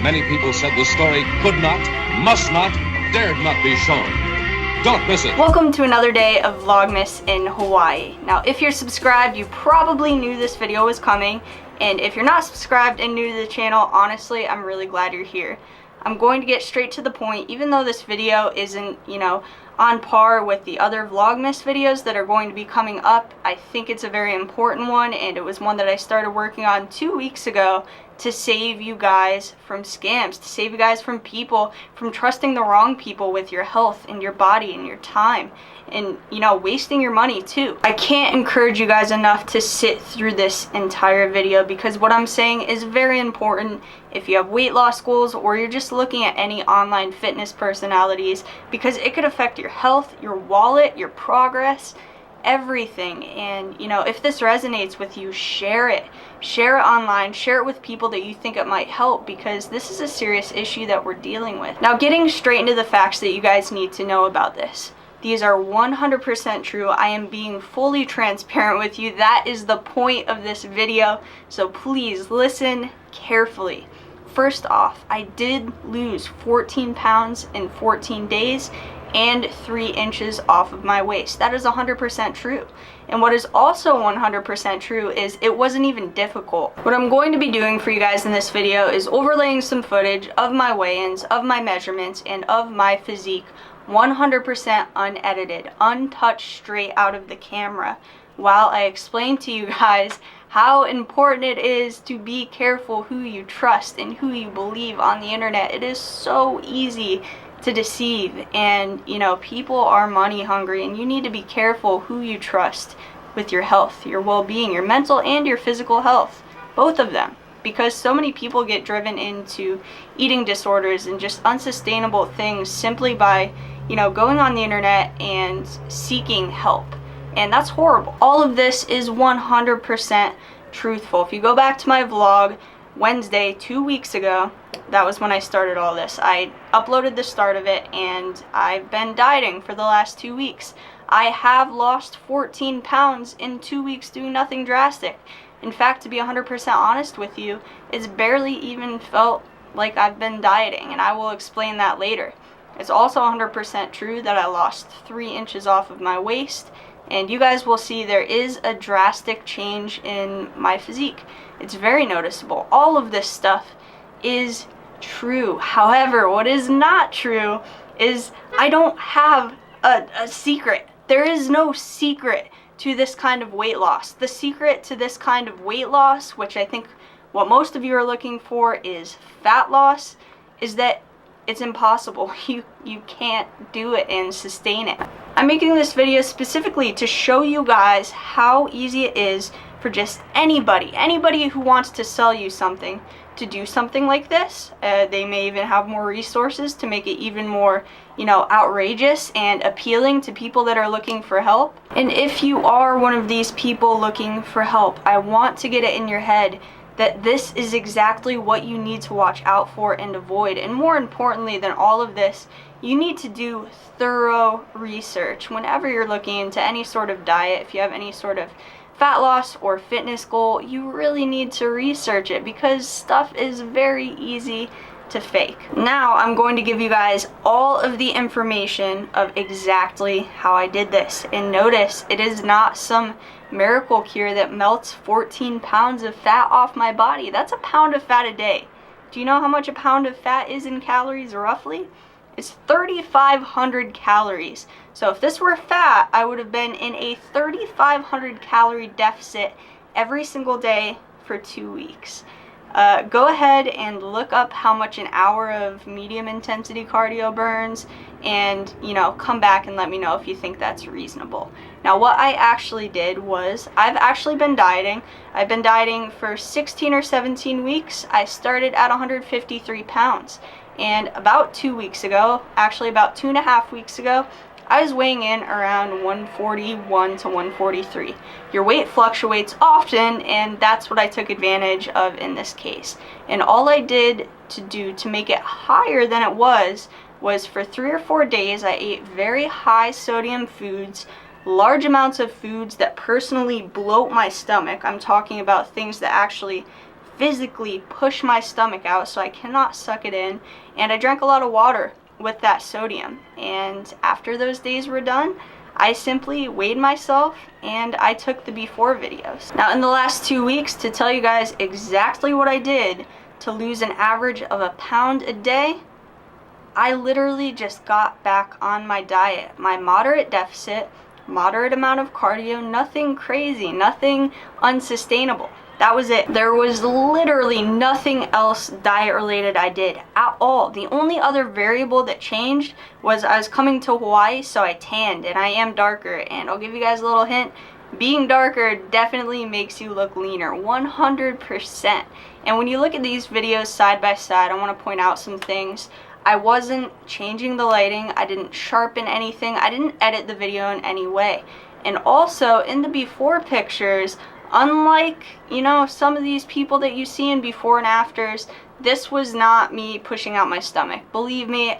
Many people said the story could not, must not, dared not be shown. Don't miss it. Welcome to another day of Vlogmas in Hawaii. Now, if you're subscribed, you probably knew this video was coming. And if you're not subscribed and new to the channel, honestly, I'm really glad you're here. I'm going to get straight to the point, even though this video isn't, on par with the other Vlogmas videos that are going to be coming up. I think it's a very important one, and it was one that I started working on 2 weeks ago to save you guys from scams, to save you guys from people, from trusting the wrong people with your health and your body and your time, and wasting your money too. I can't encourage you guys enough to sit through this entire video, because what I'm saying is very important if you have weight loss goals or you're just looking at any online fitness personalities, because it could affect your health, your wallet, your progress, everything. And if this resonates with you, share it online, share it with people that you think it might help, because this is a serious issue that we're dealing with. Now, getting straight into the facts that you guys need to know about this. These are 100% true. I am being fully transparent with you. That is the point of this video, so please listen carefully. First off, I did lose 14 pounds in 14 days and 3 inches off of my waist. That is 100% true. And what is also 100% true is it wasn't even difficult. What I'm going to be doing for you guys in this video is overlaying some footage of my weigh-ins, of my measurements, and of my physique, 100% unedited, untouched, straight out of the camera, while I explain to you guys how important it is to be careful who you trust and who you believe on the internet. It is so easy to deceive, and people are money hungry, and you need to be careful who you trust with your health, your well-being, your mental and your physical health, both of them, because so many people get driven into eating disorders and just unsustainable things simply by going on the internet and seeking help, and that's horrible. All of this is 100% truthful. If you go back to my vlog Wednesday 2 weeks ago, that was when I started all this. I uploaded the start of it, and I've been dieting for the last 2 weeks. I have lost 14 pounds in 2 weeks doing nothing drastic. In fact, to be 100% honest with you, it's barely even felt like I've been dieting, and I will explain that later. It's also 100% true that I lost 3 inches off of my waist, and you guys will see there is a drastic change in my physique. It's very noticeable. All of this stuff is true. However, what is not true is I don't have a secret. There is no secret to this kind of weight loss. The secret to this kind of weight loss, which I think what most of you are looking for is fat loss, is that it's impossible. You can't do it and sustain it. I'm making this video specifically to show you guys how easy it is for just anybody who wants to sell you something to do something like this. They may even have more resources to make it even more, outrageous and appealing to people that are looking for help. And if you are one of these people looking for help, I want to get it in your head that this is exactly what you need to watch out for and avoid. And more importantly than all of this, you need to do thorough research whenever you're looking into any sort of diet. If you have any sort of fat loss or fitness goal, you really need to research it, because stuff is very easy to fake. Now I'm going to give you guys all of the information of exactly how I did this. And notice, it is not some miracle cure that melts 14 pounds of fat off my body. That's a pound of fat a day. Do you know how much a pound of fat is in calories roughly? It's 3,500 calories. So if this were fat, I would have been in a 3,500 calorie deficit every single day for 2 weeks. Go ahead and look up how much an hour of medium intensity cardio burns, and come back and let me know if you think that's reasonable. Now, what I actually did was, I've actually been dieting. I've been dieting for 16 or 17 weeks. I started at 153 pounds. And about 2 weeks ago, actually about 2.5 weeks ago, I was weighing in around 141 to 143. Your weight fluctuates often, and that's what I took advantage of in this case. And all I did to make it higher than it was for 3 or 4 days, I ate very high sodium foods, large amounts of foods that personally bloat my stomach. I'm talking about things that actually physically push my stomach out so I cannot suck it in, and I drank a lot of water with that sodium. And after those days were done, I simply weighed myself and I took the before videos. Now in the last 2 weeks, to tell you guys exactly what I did to lose an average of a pound a day, I literally just got back on my diet. My moderate deficit, moderate amount of cardio, nothing crazy, nothing unsustainable. That was it. There was literally nothing else diet related I did at all. The only other variable that changed was I was coming to Hawaii, so I tanned, and I am darker. And I'll give you guys a little hint. Being darker definitely makes you look leaner, 100%. And when you look at these videos side by side, I want to point out some things. I wasn't changing the lighting. I didn't sharpen anything. I didn't edit the video in any way. And also, in the before pictures, unlike, you know, some of these people that you see in before and afters, this was not me pushing out my stomach. Believe me,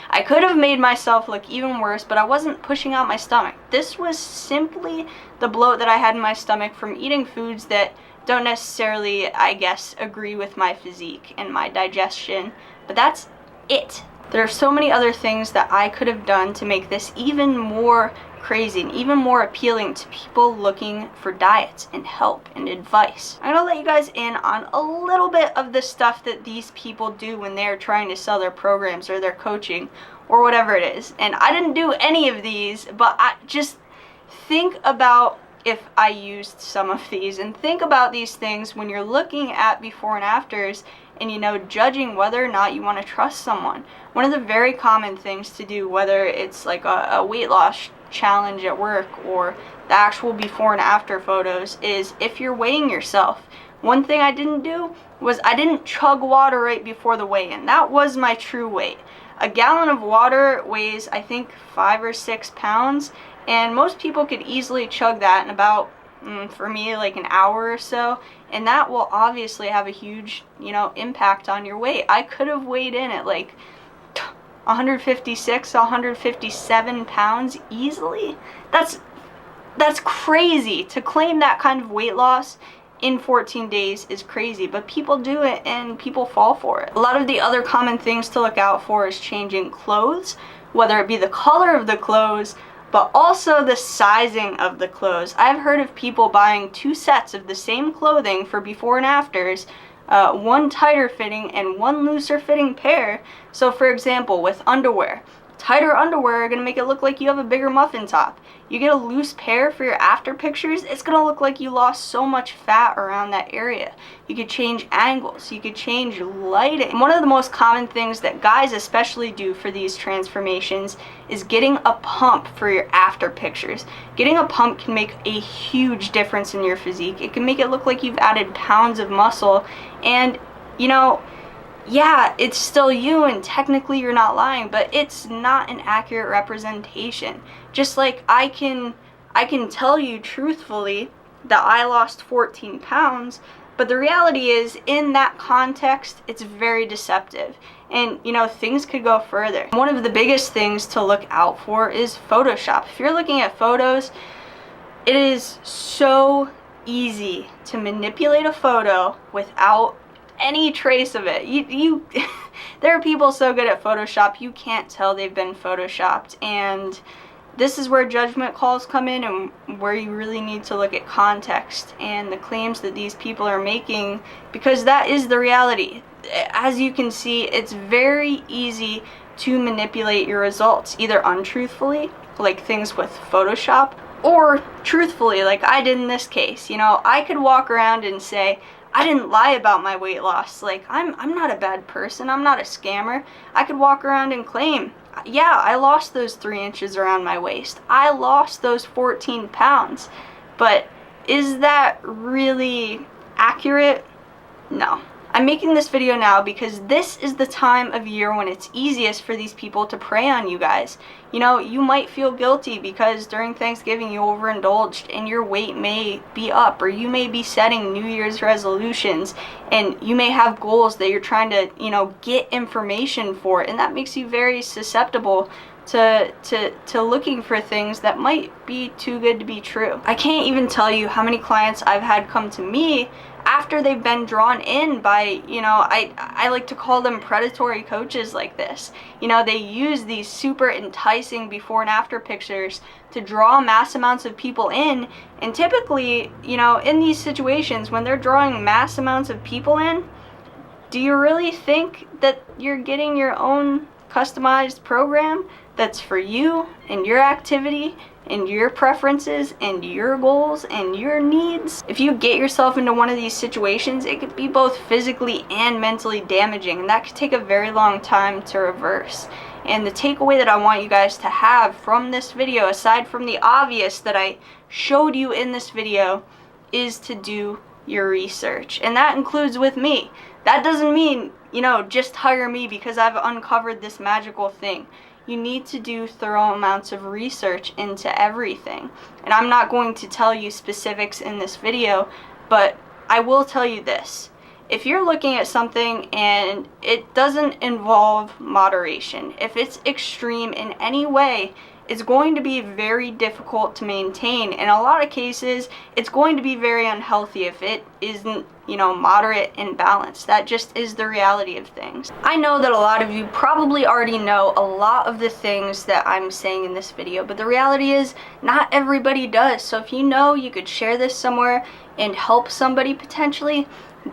I could have made myself look even worse, but I wasn't pushing out my stomach. This was simply the bloat that I had in my stomach from eating foods that don't necessarily, I guess, agree with my physique and my digestion, but that's it. There are so many other things that I could have done to make this even more crazy and even more appealing to people looking for diets and help and advice. I'm gonna let you guys in on a little bit of the stuff that these people do when they're trying to sell their programs or their coaching or whatever it is. And I didn't do any of these, but I just think about if I used some of these, and think about these things when you're looking at before and afters and, you know, judging whether or not you want to trust someone. One of the very common things to do, whether it's like a weight loss challenge at work or the actual before and after photos, is if you're weighing yourself. One thing I didn't do was I didn't chug water right before the weigh-in. That was my true weight. A gallon of water weighs, I think, 5 or 6 pounds, and most people could easily chug that in about, for me, like an hour or so, and that will obviously have a huge, you know, impact on your weight. I could have weighed in at like 156, 157 pounds easily. That's crazy. To claim that kind of weight loss in 14 days is crazy, but people do it and people fall for it. A lot of the other common things to look out for is changing clothes, whether it be the color of the clothes, but also the sizing of the clothes. I've heard of people buying 2 sets of the same clothing for before and afters, one tighter fitting and one looser fitting pair. So for example, with underwear, tighter underwear are going to make it look like you have a bigger muffin top. You get a loose pair for your after pictures, it's going to look like you lost so much fat around that area. You could change angles, you could change lighting. One of the most common things that guys especially do for these transformations is getting a pump for your after pictures. Getting a pump can make a huge difference in your physique. It can make it look like you've added pounds of muscle, and, you know, yeah, it's still you and technically you're not lying, but it's not an accurate representation. Just like I can tell you truthfully that I lost 14 pounds, but the reality is, in that context, it's very deceptive. And, you know, things could go further. One of the biggest things to look out for is Photoshop. If you're looking at photos, it is so easy to manipulate a photo without any trace of it. There are people so good at Photoshop, you can't tell they've been photoshopped, and this is where judgment calls come in and where you really need to look at context and the claims that these people are making, because that is the reality. As you can see, it's very easy to manipulate your results, either untruthfully, like things with Photoshop, or truthfully, like I did in this case. You know, I could walk around and say, I didn't lie about my weight loss. Like, I'm not a bad person. I'm not a scammer. I could walk around and claim, yeah, I lost those 3 inches around my waist. I lost those 14 pounds. But is that really accurate? No. I'm making this video now because this is the time of year when it's easiest for these people to prey on you guys. You know, you might feel guilty because during Thanksgiving you overindulged and your weight may be up, or you may be setting New Year's resolutions and you may have goals that you're trying to, you know, get information for, and that makes you very susceptible to looking for things that might be too good to be true. I can't even tell you how many clients I've had come to me after they've been drawn in by, I like to call them predatory coaches like this. They use these super enticing before and after pictures to draw mass amounts of people in. And typically, in these situations, when they're drawing mass amounts of people in, do you really think that you're getting your own customized program that's for you and your activity and your preferences and your goals and your needs? If you get yourself into one of these situations, it could be both physically and mentally damaging, and that could take a very long time to reverse. And the takeaway that I want you guys to have from this video, aside from the obvious that I showed you in this video, is to do your research. And that includes with me. That doesn't mean, just hire me because I've uncovered this magical thing. You need to do thorough amounts of research into everything. And I'm not going to tell you specifics in this video, but I will tell you this. If you're looking at something and it doesn't involve moderation, if it's extreme in any way, it's going to be very difficult to maintain. In a lot of cases, it's going to be very unhealthy if it isn't, moderate and balanced. That just is the reality of things. I know that a lot of you probably already know a lot of the things that I'm saying in this video, but the reality is not everybody does. So if you could share this somewhere and help somebody potentially,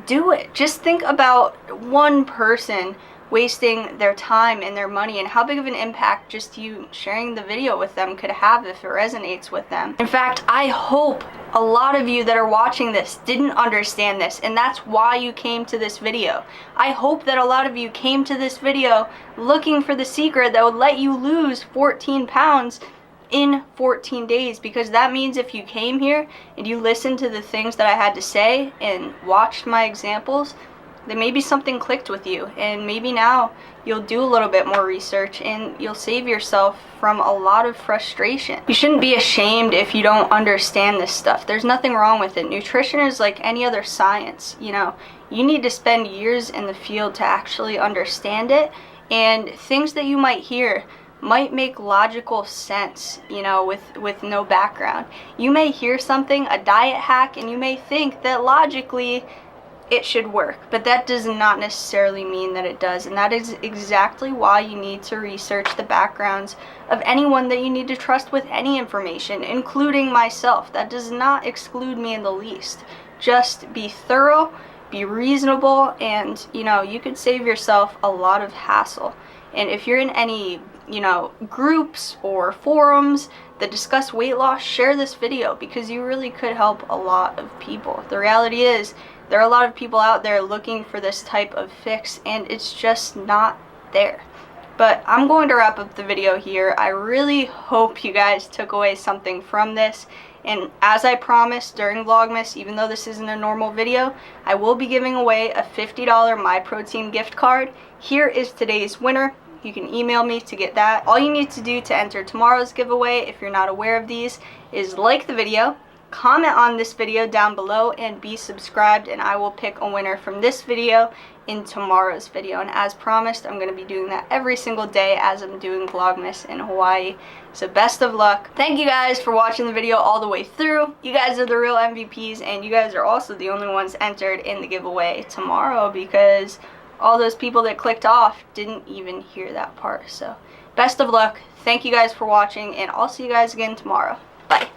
do it. Just think about one person wasting their time and their money and how big of an impact just you sharing the video with them could have if it resonates with them. In fact, I hope a lot of you that are watching this didn't understand this, and that's why you came to this video. I hope that a lot of you came to this video looking for the secret that would let you lose 14 pounds in 14 days, because that means if you came here and you listened to the things that I had to say and watched my examples, then maybe something clicked with you, and maybe now you'll do a little bit more research and you'll save yourself from a lot of frustration. You shouldn't be ashamed if you don't understand this stuff. There's nothing wrong with it. Nutrition is like any other science. You need to spend years in the field to actually understand it, and things that you might hear might make logical sense, with no background. You may hear something, a diet hack, and you may think that logically it should work, but that does not necessarily mean that it does. And that is exactly why you need to research the backgrounds of anyone that you need to trust with any information, including myself. That does not exclude me in the least. Just be thorough, be reasonable, and you could save yourself a lot of hassle. And if you're in any groups or forums that discuss weight loss, share this video, because you really could help a lot of people. The reality is, there are a lot of people out there looking for this type of fix, and it's just not there. But I'm going to wrap up the video here. I really hope you guys took away something from this. And as I promised during Vlogmas, even though this isn't a normal video, I will be giving away a $50 MyProtein gift card. Here is today's winner. You can email me to get that. All you need to do to enter tomorrow's giveaway, if you're not aware of these, is like the video, comment on this video down below, and be subscribed, and I will pick a winner from this video in tomorrow's video. And as promised, I'm going to be doing that every single day as I'm doing Vlogmas in Hawaii. So best of luck. Thank you guys for watching the video all the way through. You guys are the real MVPs, and you guys are also the only ones entered in the giveaway tomorrow, because all those people that clicked off didn't even hear that part. So best of luck. Thank you guys for watching, and I'll see you guys again tomorrow. Bye.